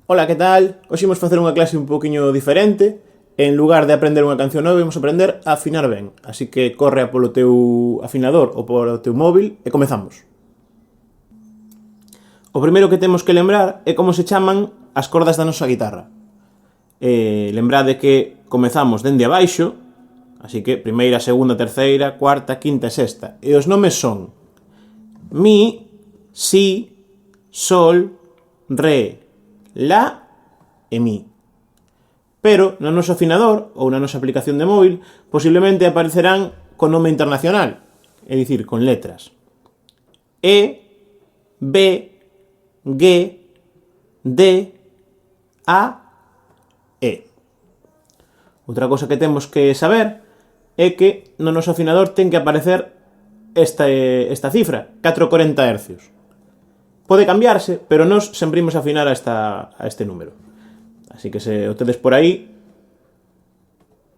Ola, que tal? Hoxe imos facer unha clase un poquinho diferente. En lugar de aprender unha canción nova, imos aprender a afinar ben. Así que corre polo teu afinador ou polo teu móvil e comezamos. O primeiro que temos que lembrar é como se chaman as cordas da nosa guitarra. Lembrade que comezamos dende abaixo, así que primeira, segunda, terceira, cuarta, quinta e sexta. E os nomes son mi, si, sol, re, la e mi. Pero no noso afinador ou na nosa aplicación de móvil posiblemente aparecerán con nome internacional, é dicir, con letras. E, B, G, D, A, E. Outra cosa que temos que saber é que no noso afinador ten que aparecer esta cifra, 440 Hz. Pode cambiarse, pero nós sempre imos afinar a este número. Así que se o tedes por aí,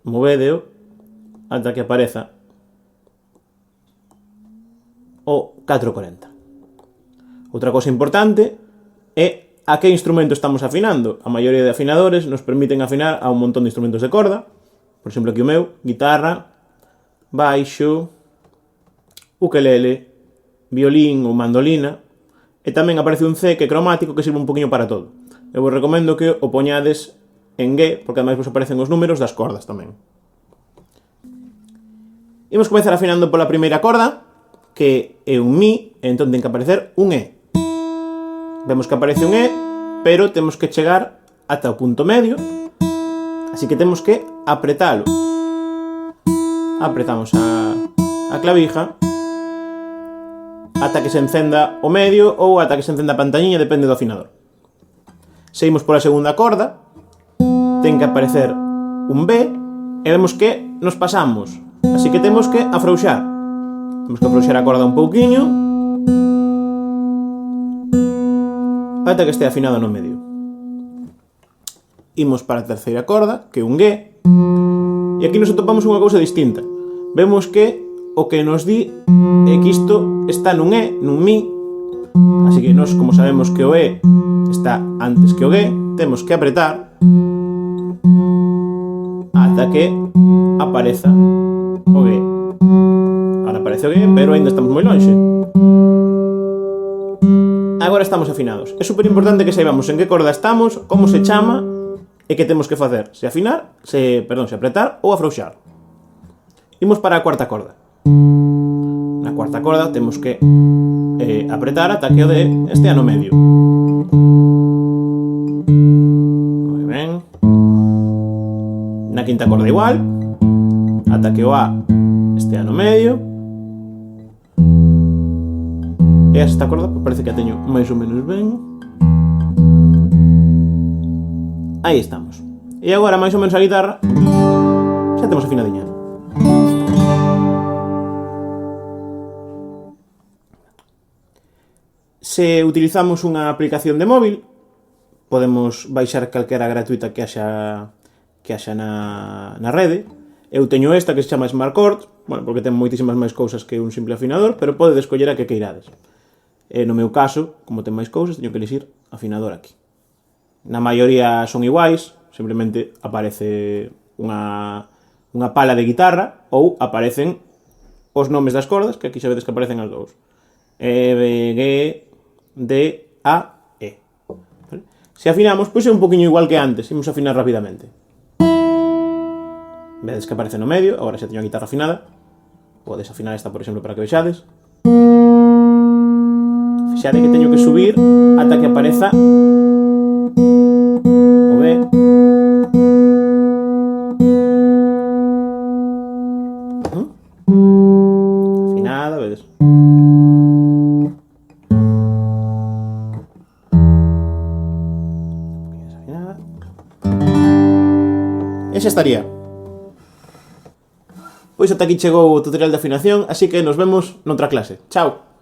movedeo ata que apareza o 440. Outra cosa importante é a que instrumento estamos afinando. A maioría de afinadores nos permiten afinar a un montón de instrumentos de corda. Por exemplo, aquí o meu, guitarra, baixo, ukelele, violín ou mandolina. E tamén aparece un C que é cromático que sirve un poquinho para todo. Eu vos recomendo que o poñades en G, porque ademais vos aparecen os números das cordas tamén. Imos comezar afinando pola primeira corda, que é un Mi, e entón ten que aparecer un E. Vemos que aparece un E, pero temos que chegar ata o punto medio, así que temos que apretalo. Apretamos a clavija ata que se encenda o medio ou ata que se encenda a pantalliña, depende do afinador. Seguimos pola segunda corda, ten que aparecer un B, e vemos que nos pasamos, así que temos que afrouxar. Temos que afrouxar a corda un pouquiño ata que este afinado no medio. Imos para a terceira corda, que é un G, e aquí nos atopamos unha cousa distinta. Vemos que o que nos di é que isto está nun E, nun Mi, así que nós, como sabemos que o E está antes que o G, temos que apretar ata que apareza o G. Ahora aparece o G, pero ainda estamos moi lonxe. Agora estamos afinados. É super importante que saibamos en que corda estamos, como se chama e que temos que facer. Se apretar ou afrouxar. Imos para a cuarta corda. Na cuarta corda temos que apretar ata que o D estea no medio. Moi ben. Na quinta corda igual, ata que o A estea no medio. E esta corda parece que a teño máis ou menos ben. Aí estamos. E agora máis ou menos a guitarra xa temos afinadiña. Se utilizamos unha aplicación de móvil, podemos baixar calquera gratuita que haxa na rede. Eu teño esta que se chama Smart Chord, porque ten moitísimas máis cousas que un simple afinador, pero podedes escoller a que queirades. No meu caso, como ten máis cousas, teño que elixir afinador aquí. Na maioría son iguais, simplemente aparece unha pala de guitarra ou aparecen os nomes das cordas, que aquí xa vedes que aparecen as dous. E, B, G, D, A, E. Se afinamos, pois é un poquinho igual que antes, imos afinar rapidamente. Vedes que aparece no medio, agora xa teño a guitarra afinada. Podes afinar esta, por exemplo, para que vexades. Fixade que teño que subir ata que apareza o B. Afinada, vedes? E xa estaría. Pois ata aquí chegou o tutorial de afinación, así que nos vemos noutra clase. Chao!